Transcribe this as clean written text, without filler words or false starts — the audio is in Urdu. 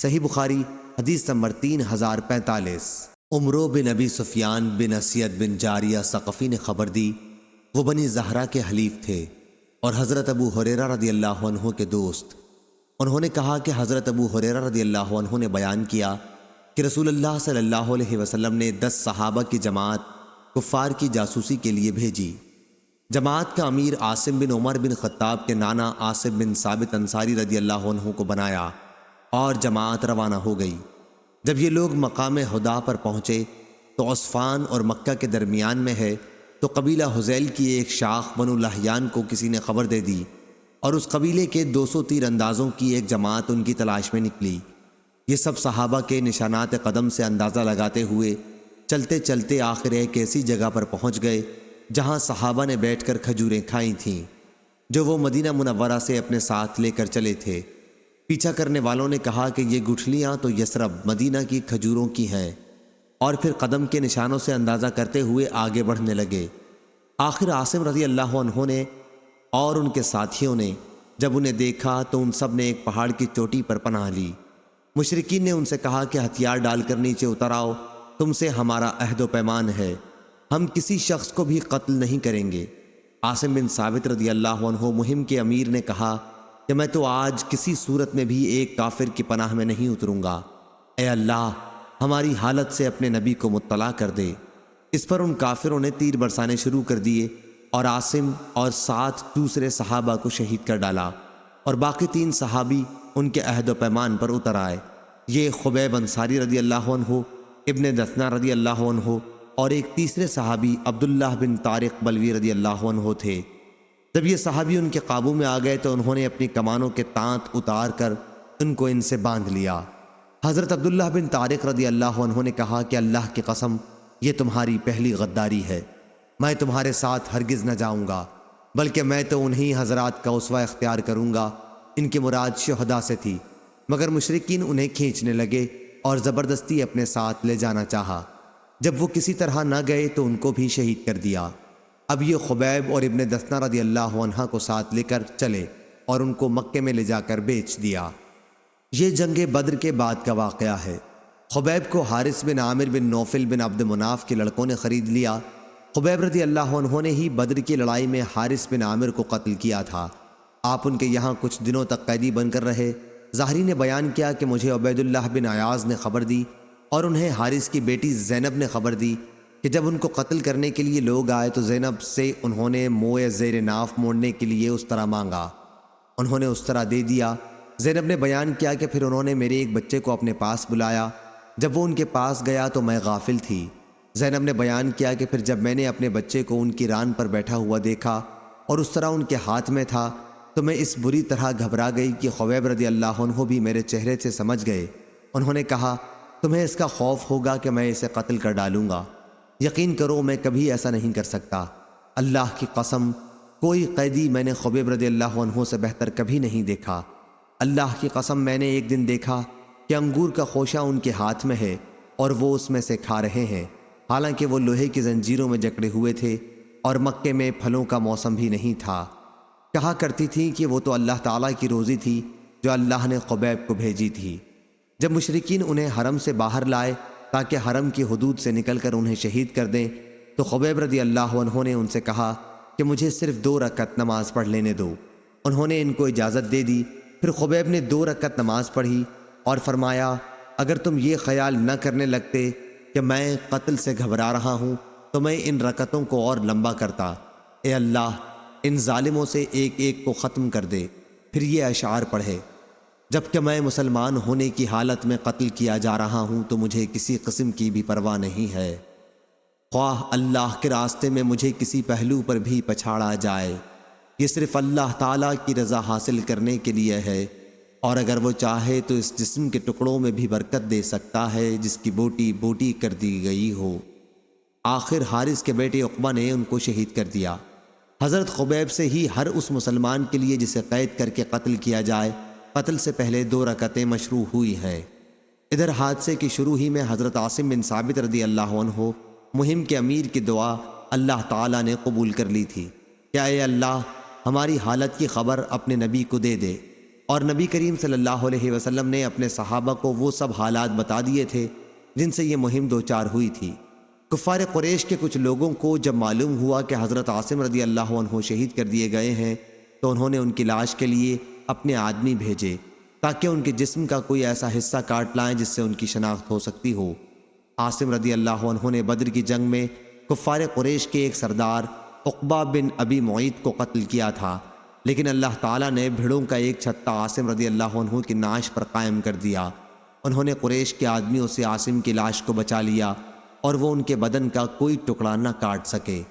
صحیح بخاری حدیث نمبر 3045۔ عمرو بن ابی سفیان بن اسید بن جاریہ ثقفی نے خبر دی، وہ بنی زہرہ کے حلیف تھے اور حضرت ابو ہریرہ رضی اللہ عنہ کے دوست۔ انہوں نے کہا کہ حضرت ابو ہریرہ رضی اللہ عنہ نے بیان کیا کہ رسول اللہ صلی اللہ علیہ وسلم نے 10 صحابہ کی جماعت کفار کی جاسوسی کے لیے بھیجی۔ جماعت کا امیر عاصم بن عمر بن خطاب کے نانا عاصم بن ثابت انصاری رضی اللہ عنہ کو بنایا اور جماعت روانہ ہو گئی۔ جب یہ لوگ مقام ہدا پر پہنچے تو عصفان اور مکہ کے درمیان میں ہے، تو قبیلہ حذیل کی ایک شاخ بنو لحیان کو کسی نے خبر دے دی اور اس قبیلے کے 200 تیر اندازوں کی ایک جماعت ان کی تلاش میں نکلی۔ یہ سب صحابہ کے نشانات قدم سے اندازہ لگاتے ہوئے چلتے چلتے آخر ایک ایسی جگہ پر پہنچ گئے جہاں صحابہ نے بیٹھ کر کھجوریں کھائی تھیں، جو وہ مدینہ منورہ سے اپنے ساتھ لے کر چلے تھے۔ پیچھا کرنے والوں نے کہا کہ یہ گٹھلیاں تو یثرب مدینہ کی کھجوروں کی ہیں، اور پھر قدم کے نشانوں سے اندازہ کرتے ہوئے آگے بڑھنے لگے۔ آخر عاصم رضی اللہ عنہ نے اور ان کے ساتھیوں نے جب انہیں دیکھا تو ان سب نے ایک پہاڑ کی چوٹی پر پناہ لی۔ مشرکین نے ان سے کہا کہ ہتھیار ڈال کر نیچے اتر آؤ، تم سے ہمارا عہد و پیمان ہے، ہم کسی شخص کو بھی قتل نہیں کریں گے۔ عاصم بن ثابت رضی اللہ عنہ مہم کے امیر نے کہا کہ میں تو آج کسی صورت میں بھی ایک کافر کی پناہ میں نہیں اتروں گا، اے اللہ ہماری حالت سے اپنے نبی کو مطلع کر دے۔ اس پر ان کافروں نے تیر برسانے شروع کر دیے اور عاصم اور 7 دوسرے صحابہ کو شہید کر ڈالا، اور باقی 3 صحابی ان کے عہد و پیمان پر اتر آئے۔ یہ خبیب انصاری رضی اللہ عنہ، ابن دثنہ رضی اللہ عنہ اور ایک تیسرے صحابی عبداللہ بن طارق بلوی رضی اللہ عنہ تھے۔ جب یہ صحابی ان کے قابو میں آ گئے تو انہوں نے اپنی کمانوں کے تانت اتار کر ان کو ان سے باندھ لیا۔ حضرت عبداللہ بن طارق رضی اللہ عنہ نے کہا کہ اللہ کی قسم یہ تمہاری پہلی غداری ہے، میں تمہارے ساتھ ہرگز نہ جاؤں گا، بلکہ میں تو انہی حضرات کا اسوہ اختیار کروں گا۔ ان کی مراد شہداء سے تھی، مگر مشرکین انہیں کھینچنے لگے اور زبردستی اپنے ساتھ لے جانا چاہا۔ جب وہ کسی طرح نہ گئے تو ان کو بھی شہید کر دیا۔ اب یہ خبیب اور ابن دثنہ رضی اللہ عنہ کو ساتھ لے کر چلے اور ان کو مکے میں لے جا کر بیچ دیا۔ یہ جنگ بدر کے بعد کا واقعہ ہے۔ خبیب کو حارث بن عامر بن نوفل بن عبد مناف کے لڑکوں نے خرید لیا۔ خبیب رضی اللہ عنہ نے ہی بدر کی لڑائی میں حارث بن عامر کو قتل کیا تھا۔ آپ ان کے یہاں کچھ دنوں تک قیدی بن کر رہے۔ ظاہری نے بیان کیا کہ مجھے عبید اللہ بن عیاض نے خبر دی اور انہیں حارث کی بیٹی زینب نے خبر دی کہ جب ان کو قتل کرنے کے لیے لوگ آئے تو زینب سے انہوں نے موئے زیر ناف موڑنے کے لیے اس طرح مانگا، انہوں نے اس طرح دے دیا۔ زینب نے بیان کیا کہ پھر انہوں نے میرے ایک بچے کو اپنے پاس بلایا، جب وہ ان کے پاس گیا تو میں غافل تھی۔ زینب نے بیان کیا کہ پھر جب میں نے اپنے بچے کو ان کی ران پر بیٹھا ہوا دیکھا اور اس طرح ان کے ہاتھ میں تھا تو میں اس بری طرح گھبرا گئی کہ خبیب رضی اللہ عنہ بھی میرے چہرے سے سمجھ گئے۔ انہوں نے کہا تمہیں اس کا خوف ہوگا کہ میں اسے قتل کر ڈالوں گا، یقین کرو میں کبھی ایسا نہیں کر سکتا۔ اللہ کی قسم کوئی قیدی میں نے خبیب رضی اللہ عنہ سے بہتر کبھی نہیں دیکھا۔ اللہ کی قسم میں نے ایک دن دیکھا کہ انگور کا خوشہ ان کے ہاتھ میں ہے اور وہ اس میں سے کھا رہے ہیں، حالانکہ وہ لوہے کی زنجیروں میں جکڑے ہوئے تھے اور مکے میں پھلوں کا موسم بھی نہیں تھا۔ کہا کرتی تھی کہ وہ تو اللہ تعالیٰ کی روزی تھی جو اللہ نے خبیب کو بھیجی تھی۔ جب مشرکین انہیں حرم سے باہر لائے تاکہ حرم کی حدود سے نکل کر انہیں شہید کر دیں تو خبیب رضی اللہ عنہ نے ان سے کہا کہ مجھے صرف 2 رکعت نماز پڑھ لینے دو۔ انہوں نے ان کو اجازت دے دی۔ پھر خبیب نے 2 رکعت نماز پڑھی اور فرمایا اگر تم یہ خیال نہ کرنے لگتے کہ میں قتل سے گھبرا رہا ہوں تو میں ان رکعتوں کو اور لمبا کرتا۔ اے اللہ ان ظالموں سے ایک ایک کو ختم کر دے۔ پھر یہ اشعار پڑھے جبکہ میں مسلمان ہونے کی حالت میں قتل کیا جا رہا ہوں تو مجھے کسی قسم کی بھی پرواہ نہیں ہے، خواہ اللہ کے راستے میں مجھے کسی پہلو پر بھی پچھاڑا جائے۔ یہ صرف اللہ تعالیٰ کی رضا حاصل کرنے کے لیے ہے، اور اگر وہ چاہے تو اس جسم کے ٹکڑوں میں بھی برکت دے سکتا ہے جس کی بوٹی بوٹی کر دی گئی ہو۔ آخر حارث کے بیٹے عقبہ نے ان کو شہید کر دیا۔ حضرت خبیب سے ہی ہر اس مسلمان کے لیے جسے قید کر کے قتل کیا جائے، قتل سے پہلے 2 رکعتیں مشروع ہوئی ہیں۔ ادھر حادثے کی شروع ہی میں حضرت عاصم بن ثابت رضی اللہ عنہ مہم کے امیر کی دعا اللہ تعالیٰ نے قبول کر لی تھی کہ اے اللہ ہماری حالت کی خبر اپنے نبی کو دے دے۔ اور نبی کریم صلی اللہ علیہ وسلم نے اپنے صحابہ کو وہ سب حالات بتا دیے تھے جن سے یہ مہم دوچار ہوئی تھی۔ کفار قریش کے کچھ لوگوں کو جب معلوم ہوا کہ حضرت عاصم رضی اللہ عنہ شہید کر دیے گئے ہیں تو انہوں نے ان کی لاش کے لیے اپنے آدمی بھیجے تاکہ ان کے جسم کا کوئی ایسا حصہ کاٹ لائیں جس سے ان کی شناخت ہو سکتی ہو۔ عاصم رضی اللہ عنہ نے بدر کی جنگ میں کفار قریش کے ایک سردار عقبہ بن ابی معیط کو قتل کیا تھا، لیکن اللہ تعالیٰ نے بھیڑوں کا ایک چھتا عاصم رضی اللہ عنہ کی نعش پر قائم کر دیا۔ انہوں نے قریش کے آدمیوں سے عاصم کی لاش کو بچا لیا اور وہ ان کے بدن کا کوئی ٹکڑا نہ کاٹ سکے۔